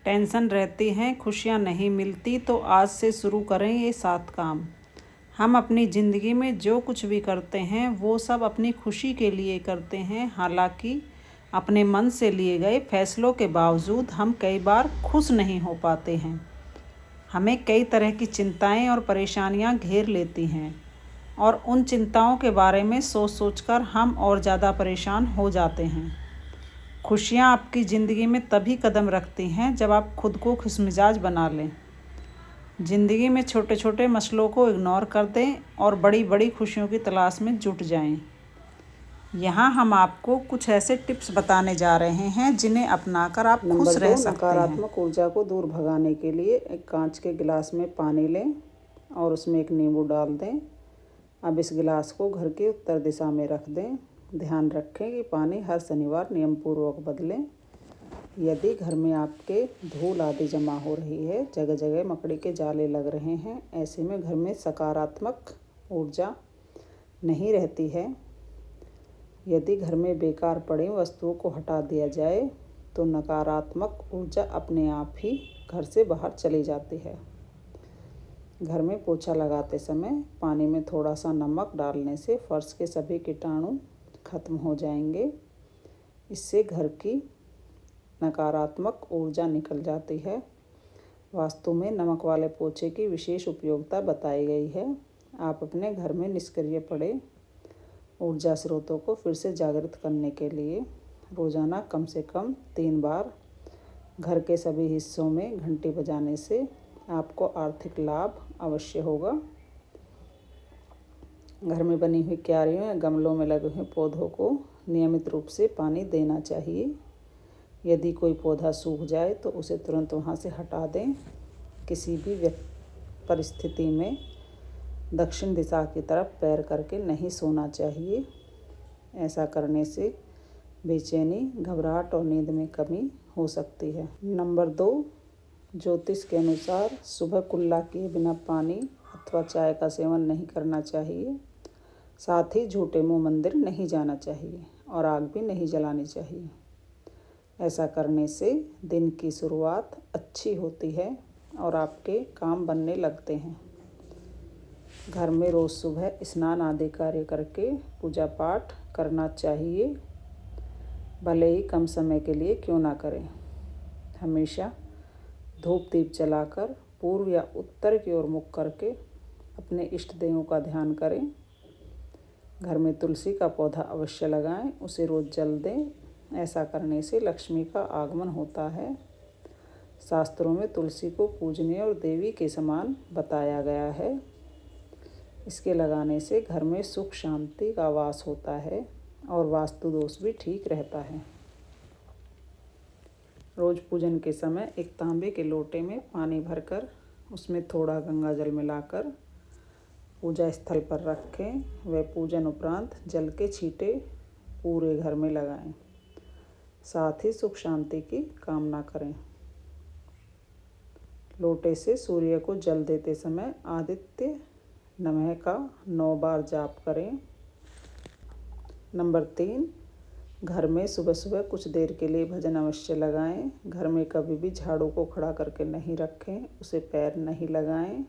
Tension रहती है, खुशियाँ नहीं मिलती, तो आज से शुरू करें ये 7 काम। हम अपनी ज़िंदगी में जो कुछ भी करते हैं वो सब अपनी खुशी के लिए करते हैं। हालांकि अपने मन से लिए गए फैसलों के बावजूद हम कई बार खुश नहीं हो पाते हैं। हमें कई तरह की चिंताएं और परेशानियां घेर लेती हैं और उन चिंताओं के बारे में सोच सोचकर हम और ज़्यादा परेशान हो जाते हैं। खुशियाँ आपकी ज़िंदगी में तभी कदम रखती हैं जब आप खुद को खुशमिजाज बना लें। ज़िंदगी में छोटे छोटे मसलों को इग्नोर कर दें और बड़ी बड़ी खुशियों की तलाश में जुट जाएं। यहाँ हम आपको कुछ ऐसे टिप्स बताने जा रहे हैं जिन्हें अपनाकर आप खुश रह सकते हैं। नकारात्मक ऊर्जा को दूर भगाने के लिए एक कांच के गिलास में पानी लें और उसमें एक नींबू डाल दें। अब इस गिलास को घर की उत्तर दिशा में रख दें। ध्यान रखें कि पानी हर शनिवार नियमपूर्वक बदलें। यदि घर में आपके धूल आदि जमा हो रही है, जगह जगह मकड़ी के जाले लग रहे हैं, ऐसे में घर में सकारात्मक ऊर्जा नहीं रहती है। यदि घर में बेकार पड़ी वस्तुओं को हटा दिया जाए तो नकारात्मक ऊर्जा अपने आप ही घर से बाहर चली जाती है। घर में पोछा लगाते समय पानी में थोड़ा सा नमक डालने से फर्श के सभी कीटाणु खत्म हो जाएंगे। इससे घर की नकारात्मक ऊर्जा निकल जाती है। वास्तु में नमक वाले पोछे की विशेष उपयोगिता बताई गई है। आप अपने घर में निष्क्रिय पड़े ऊर्जा स्रोतों को फिर से जागृत करने के लिए रोज़ाना कम से कम 3 बार घर के सभी हिस्सों में घंटी बजाने से आपको आर्थिक लाभ अवश्य होगा। घर में बनी हुई क्यारियों या गमलों में लगे हुए पौधों को नियमित रूप से पानी देना चाहिए। यदि कोई पौधा सूख जाए तो उसे तुरंत वहाँ से हटा दें। किसी भी परिस्थिति में दक्षिण दिशा की तरफ पैर करके नहीं सोना चाहिए। ऐसा करने से बेचैनी, घबराहट और नींद में कमी हो सकती है। नंबर 2, ज्योतिष के अनुसार सुबह कुल्ला किए बिना पानी अथवा चाय का सेवन नहीं करना चाहिए। साथ ही झूठे मुंह मंदिर नहीं जाना चाहिए और आग भी नहीं जलानी चाहिए। ऐसा करने से दिन की शुरुआत अच्छी होती है और आपके काम बनने लगते हैं। घर में रोज़ सुबह स्नान आदि कार्य करके पूजा पाठ करना चाहिए, भले ही कम समय के लिए क्यों ना करें। हमेशा धूप दीप जलाकर पूर्व या उत्तर की ओर मुख करके अपने इष्ट देवों का ध्यान करें। घर में तुलसी का पौधा अवश्य लगाएं, उसे रोज़ जल दें। ऐसा करने से लक्ष्मी का आगमन होता है। शास्त्रों में तुलसी को पूजनीय और देवी के समान बताया गया है। इसके लगाने से घर में सुख शांति का वास होता है और वास्तु दोष भी ठीक रहता है। रोज़ पूजन के समय एक तांबे के लोटे में पानी भरकर उसमें थोड़ा गंगा जल मिलाकर पूजा स्थल पर रखें। वह पूजन उपरांत जल के छींटे पूरे घर में लगाएं। साथ ही सुख शांति की कामना करें। लोटे से सूर्य को जल देते समय आदित्य नमः का 9 बार जाप करें। नंबर 3, घर में सुबह सुबह कुछ देर के लिए भजन अवश्य लगाएं। घर में कभी भी झाड़ू को खड़ा करके नहीं रखें, उसे पैर नहीं लगाएं,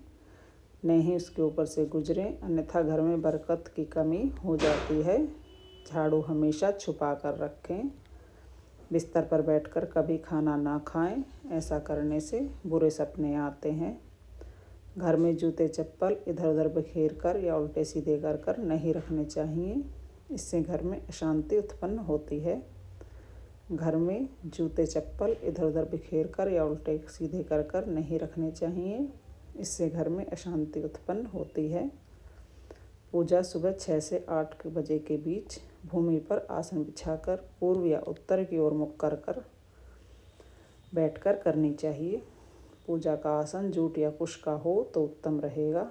नहीं ही उसके ऊपर से गुजरें, अन्यथा घर में बरकत की कमी हो जाती है। झाड़ू हमेशा छुपा कर रखें। बिस्तर पर बैठकर कभी खाना ना खाएं, ऐसा करने से बुरे सपने आते हैं। घर में जूते चप्पल इधर उधर बिखेर कर या उल्टे सीधे कर कर नहीं रखने चाहिए, इससे घर में अशांति उत्पन्न होती है। घर में जूते चप्पल इधर उधर बिखेर कर या उल्टे सीधे कर कर नहीं रखने चाहिए, इससे घर में अशांति उत्पन्न होती है। पूजा सुबह 6 से 8 बजे के बीच भूमि पर आसन बिछाकर पूर्व या उत्तर की ओर मुख कर कर बैठकर करनी चाहिए। पूजा का आसन जूट या कुश का हो तो उत्तम रहेगा।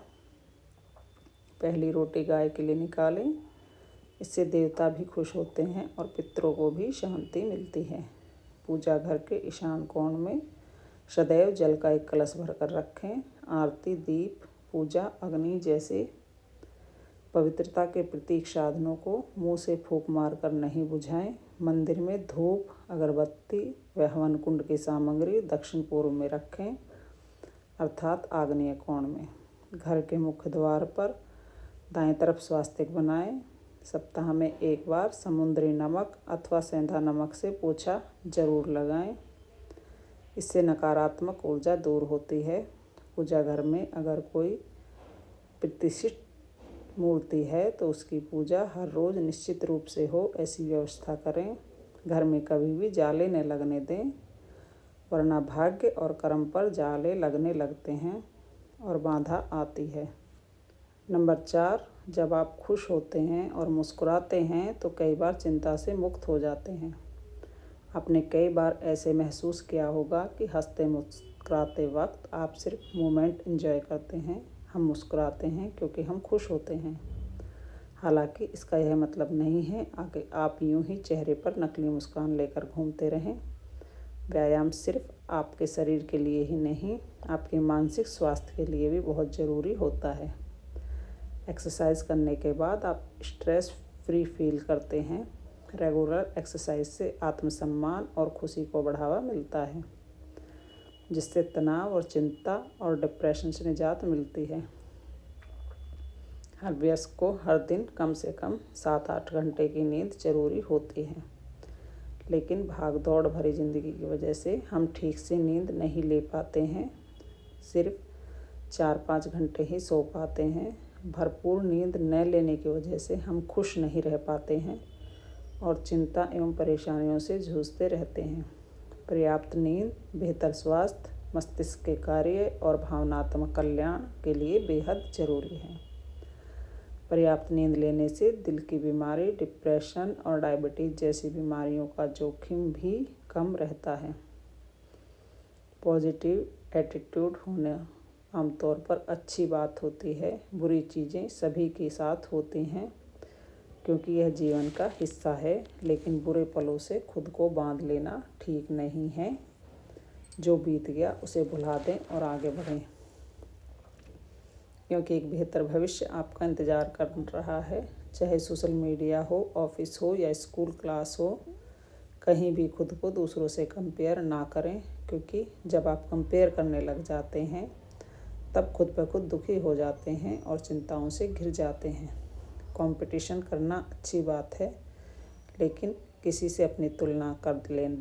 पहली रोटी गाय के लिए निकालें, इससे देवता भी खुश होते हैं और पितरों को भी शांति मिलती है। पूजा घर के ईशान कोण में सदैव जल का एक कलश भरकर रखें। आरती, दीप, पूजा, अग्नि जैसे पवित्रता के प्रतीक साधनों को मुंह से फूंक मारकर नहीं बुझाएं, मंदिर में धूप, अगरबत्ती व हवन कुंड की सामग्री दक्षिण पूर्व में रखें, अर्थात आग्नेय कोण में। घर के मुख्य द्वार पर दाएं तरफ स्वास्तिक बनाएं। सप्ताह में एक बार समुद्री नमक अथवा सेंधा नमक से पोछा जरूर लगाएं। इससे नकारात्मक ऊर्जा दूर होती है। पूजा घर में अगर कोई प्रतिष्ठित मूर्ति है तो उसकी पूजा हर रोज़ निश्चित रूप से हो, ऐसी व्यवस्था करें। घर में कभी भी जाले न लगने दें, वरना भाग्य और कर्म पर जाले लगने लगते हैं और बाधा आती है। नंबर 4, जब आप खुश होते हैं और मुस्कुराते हैं तो कई बार चिंता से मुक्त हो जाते हैं। आपने कई बार ऐसे महसूस किया होगा कि हंसते मुस्कुराते वक्त आप सिर्फ मोमेंट एंजॉय करते हैं। हम मुस्कुराते हैं क्योंकि हम खुश होते हैं। हालांकि इसका यह मतलब नहीं है कि आप यूं ही चेहरे पर नकली मुस्कान लेकर घूमते रहें। व्यायाम सिर्फ आपके शरीर के लिए ही नहीं, आपके मानसिक स्वास्थ्य के लिए भी बहुत ज़रूरी होता है। एक्सरसाइज करने के बाद आप स्ट्रेस फ्री फील करते हैं। रेगुलर एक्सरसाइज से आत्मसम्मान और खुशी को बढ़ावा मिलता है, जिससे तनाव और चिंता और डिप्रेशन से निजात मिलती है। हर वयस्क को हर दिन कम से कम 7-8 घंटे की नींद जरूरी होती है, लेकिन भाग दौड़ भरी ज़िंदगी की वजह से हम ठीक से नींद नहीं ले पाते हैं। सिर्फ 4-5 घंटे ही सो पाते हैं। भरपूर नींद न लेने की वजह से हम खुश नहीं रह पाते हैं और चिंता एवं परेशानियों से जूझते रहते हैं। पर्याप्त नींद बेहतर स्वास्थ्य, मस्तिष्क के कार्य और भावनात्मक कल्याण के लिए बेहद ज़रूरी है। पर्याप्त नींद लेने से दिल की बीमारी, डिप्रेशन और डायबिटीज़ जैसी बीमारियों का जोखिम भी कम रहता है। पॉजिटिव एटीट्यूड होना आमतौर पर अच्छी बात होती है। बुरी चीज़ें सभी के साथ होती हैं क्योंकि यह जीवन का हिस्सा है, लेकिन बुरे पलों से खुद को बांध लेना ठीक नहीं है। जो बीत गया उसे भुला दें और आगे बढ़ें, क्योंकि एक बेहतर भविष्य आपका इंतज़ार कर रहा है। चाहे सोशल मीडिया हो, ऑफिस हो या स्कूल क्लास हो, कहीं भी खुद को दूसरों से कंपेयर ना करें, क्योंकि जब आप कंपेयर करने लग जाते हैं तब खुद ब खुद दुखी हो जाते हैं और चिंताओं से घिर जाते हैं। कंपटीशन करना अच्छी बात है, लेकिन किसी से अपनी तुलना कर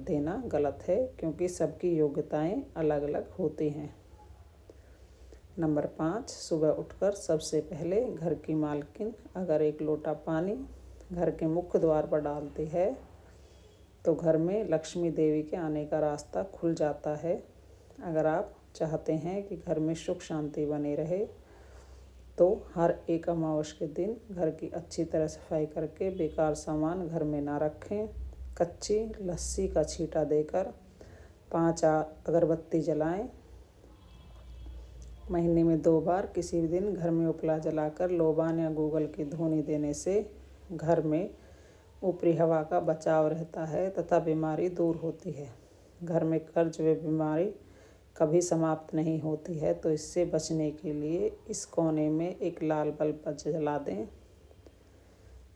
देना गलत है, क्योंकि सबकी योग्यताएं अलग अलग होती हैं। नंबर 5, सुबह उठकर सबसे पहले घर की मालकिन अगर एक लोटा पानी घर के मुख्य द्वार पर डालती है तो घर में लक्ष्मी देवी के आने का रास्ता खुल जाता है। अगर आप चाहते हैं कि घर में सुख शांति बनी रहे तो हर एक अमावस्या के दिन घर की अच्छी तरह सफाई करके बेकार सामान घर में ना रखें। कच्ची लस्सी का छींटा देकर 5 अगरबत्ती जलाएं। महीने में 2 बार किसी भी दिन घर में उपला जलाकर लोबान या गूगल की धूनी देने से घर में ऊपरी हवा का बचाव रहता है तथा बीमारी दूर होती है। घर में कर्ज व बीमारी कभी समाप्त नहीं होती है, तो इससे बचने के लिए इस कोने में एक लाल बल्ब जला दें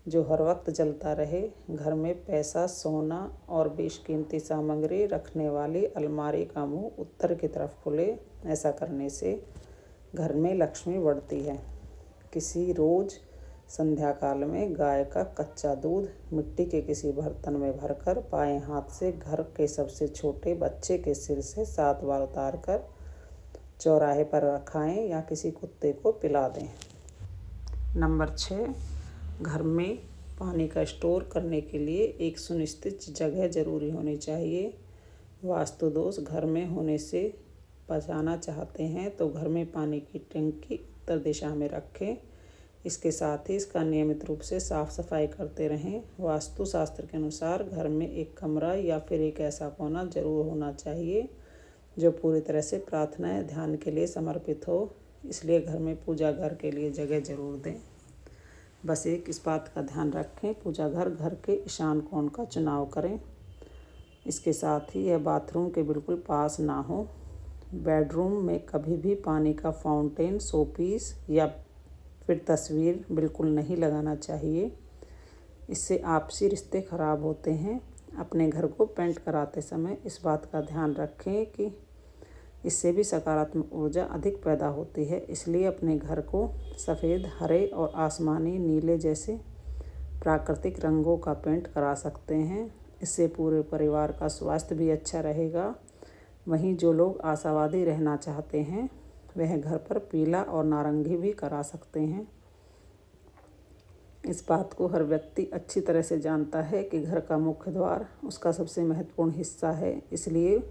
जो हर वक्त जलता रहे। घर में पैसा, सोना और बेशकीमती सामग्री रखने वाली अलमारी का मुंह उत्तर की तरफ खुले। ऐसा करने से घर में लक्ष्मी बढ़ती है। किसी रोज़ संध्या काल में गाय का कच्चा दूध मिट्टी के किसी बर्तन में भरकर बाएं हाथ से घर के सबसे छोटे बच्चे के सिर से 7 बार उतारकर चौराहे पर रखाएं या किसी कुत्ते को पिला दें। नंबर 6, घर में पानी का स्टोर करने के लिए एक सुनिश्चित जगह जरूरी होनी चाहिए। वास्तु दोष घर में होने से बचाना चाहते हैं तो घर में पानी की टंकी उत्तर दिशा में रखें। इसके साथ ही इसका नियमित रूप से साफ सफाई करते रहें। वास्तु शास्त्र के अनुसार घर में एक कमरा या फिर एक ऐसा कोना जरूर होना चाहिए जो पूरी तरह से प्रार्थना या ध्यान के लिए समर्पित हो। इसलिए घर में पूजा घर के लिए जगह जरूर दें। बस एक इस बात का ध्यान रखें, पूजा घर घर के ईशान कोण का चुनाव करें। इसके साथ ही यह बाथरूम के बिल्कुल पास ना हो। बेडरूम में कभी भी पानी का फाउंटेन, शोपीस या फिर तस्वीर बिल्कुल नहीं लगाना चाहिए। इससे आपसी रिश्ते खराब होते हैं। अपने घर को पेंट कराते समय इस बात का ध्यान रखें कि इससे भी सकारात्मक ऊर्जा अधिक पैदा होती है। इसलिए अपने घर को सफ़ेद, हरे और आसमानी नीले जैसे प्राकृतिक रंगों का पेंट करा सकते हैं। इससे पूरे परिवार का स्वास्थ्य भी अच्छा रहेगा। वहीं जो लोग आशावादी रहना चाहते हैं वह घर पर पीला और नारंगी भी करा सकते हैं। इस बात को हर व्यक्ति अच्छी तरह से जानता है कि घर का मुख्य द्वार उसका सबसे महत्वपूर्ण हिस्सा है, इसलिए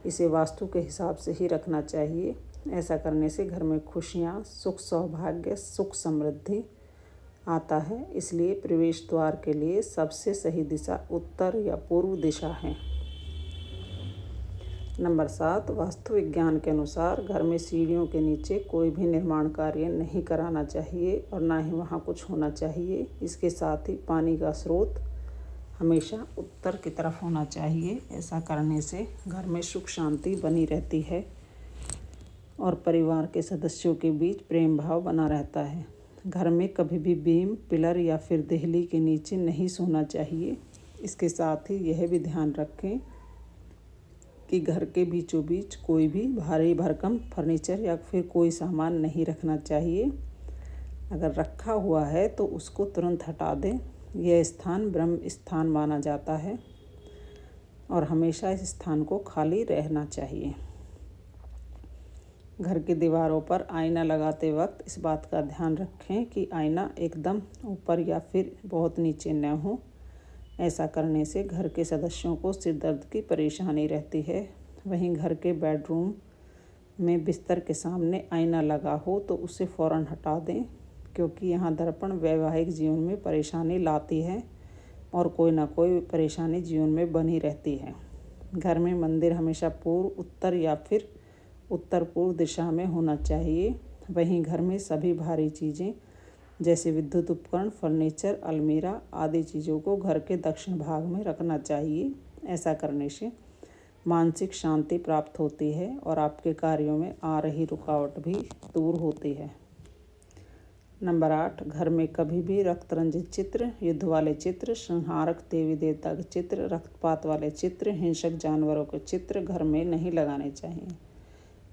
इसे वास्तु के हिसाब से ही रखना चाहिए। ऐसा करने से घर में खुशियाँ, सुख, सौभाग्य, सुख, समृद्धि आता है। इसलिए प्रवेश द्वार के लिए सबसे सही दिशा उत्तर या पूर्व दिशा है। नंबर 7, वास्तु विज्ञान के अनुसार घर में सीढ़ियों के नीचे कोई भी निर्माण कार्य नहीं कराना चाहिए और ना ही वहाँ कुछ होना चाहिए। इसके साथ ही पानी का स्रोत हमेशा उत्तर की तरफ होना चाहिए। ऐसा करने से घर में सुख शांति बनी रहती है और परिवार के सदस्यों के बीच प्रेम भाव बना रहता है। घर में कभी भी बीम, पिलर या फिर देहली के नीचे नहीं सोना चाहिए। इसके साथ ही यह भी ध्यान रखें कि घर के बीचों बीच कोई भी भारी भरकम फर्नीचर या फिर कोई सामान नहीं रखना चाहिए। अगर रखा हुआ है तो उसको तुरंत हटा दें। यह स्थान ब्रह्म स्थान माना जाता है और हमेशा इस स्थान को खाली रहना चाहिए। घर की दीवारों पर आईना लगाते वक्त इस बात का ध्यान रखें कि आईना एकदम ऊपर या फिर बहुत नीचे न हो। ऐसा करने से घर के सदस्यों को सिर दर्द की परेशानी रहती है। वहीं घर के बेडरूम में बिस्तर के सामने आईना लगा हो तो उसे फ़ौरन हटा दें, क्योंकि यहाँ दर्पण वैवाहिक जीवन में परेशानी लाती है और कोई ना कोई परेशानी जीवन में बनी रहती है। घर में मंदिर हमेशा पूर्व, उत्तर या फिर उत्तर पूर्व दिशा में होना चाहिए। वहीं घर में सभी भारी चीज़ें जैसे विद्युत उपकरण, फर्नीचर, अलमीरा आदि चीज़ों को घर के दक्षिण भाग में रखना चाहिए। ऐसा करने से मानसिक शांति प्राप्त होती है और आपके कार्यों में आ रही रुकावट भी दूर होती है। नंबर 8, घर में कभी भी रक्त रंजित चित्र, युद्ध वाले चित्र, संहारक देवी देवता के चित्र, रक्तपात वाले चित्र, हिंसक जानवरों के चित्र घर में नहीं लगाने चाहिए।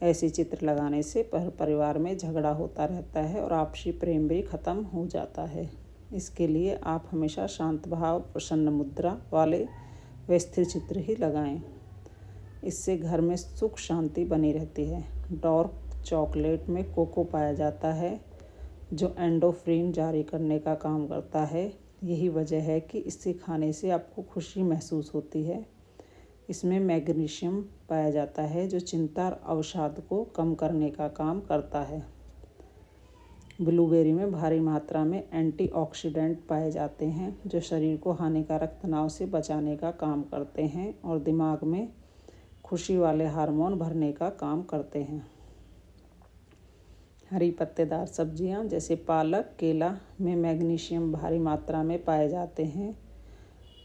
ऐसे चित्र लगाने से परिवार में झगड़ा होता रहता है और आपसी प्रेम भी खत्म हो जाता है। इसके लिए आप हमेशा शांत भाव, प्रसन्न मुद्रा वाले व स्थिर चित्र ही लगाएं। इससे घर में सुख शांति बनी रहती है। डार्क चॉकलेट में कोको पाया जाता है जो एंडोर्फिन जारी करने का काम करता है। यही वजह है कि इसे खाने से आपको खुशी महसूस होती है। इसमें मैग्नीशियम पाया जाता है जो चिंता और अवसाद को कम करने का काम करता है। ब्लूबेरी में भारी मात्रा में एंटीऑक्सीडेंट पाए जाते हैं जो शरीर को हानिकारक तनाव से बचाने का काम करते हैं और दिमाग में खुशी वाले हार्मोन भरने का काम करते हैं। हरी पत्तेदार सब्जियां जैसे पालक, केला में मैग्नीशियम भारी मात्रा में पाए जाते हैं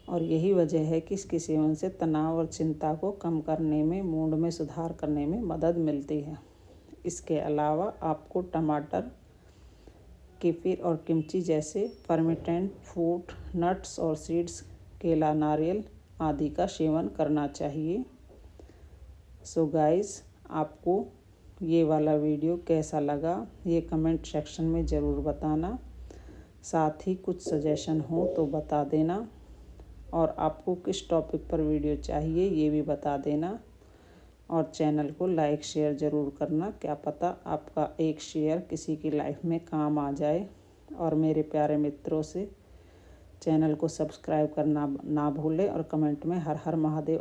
और यही वजह है कि इसके सेवन से तनाव और चिंता को कम करने में, मूड में सुधार करने में मदद मिलती है। इसके अलावा आपको टमाटर, केफिर और किमची जैसे फर्मेंटेड फूड, नट्स और सीड्स, केला, नारियल आदि का सेवन करना चाहिए। सो गाइस, आपको ये वाला वीडियो कैसा लगा ये कमेंट सेक्शन में ज़रूर बताना। साथ ही कुछ सजेशन हो तो बता देना और आपको किस टॉपिक पर वीडियो चाहिए ये भी बता देना और चैनल को लाइक शेयर ज़रूर करना। क्या पता आपका एक शेयर किसी की लाइफ में काम आ जाए। और मेरे प्यारे मित्रों से चैनल को सब्सक्राइब करना ना भूलें और कमेंट में हर हर महादेव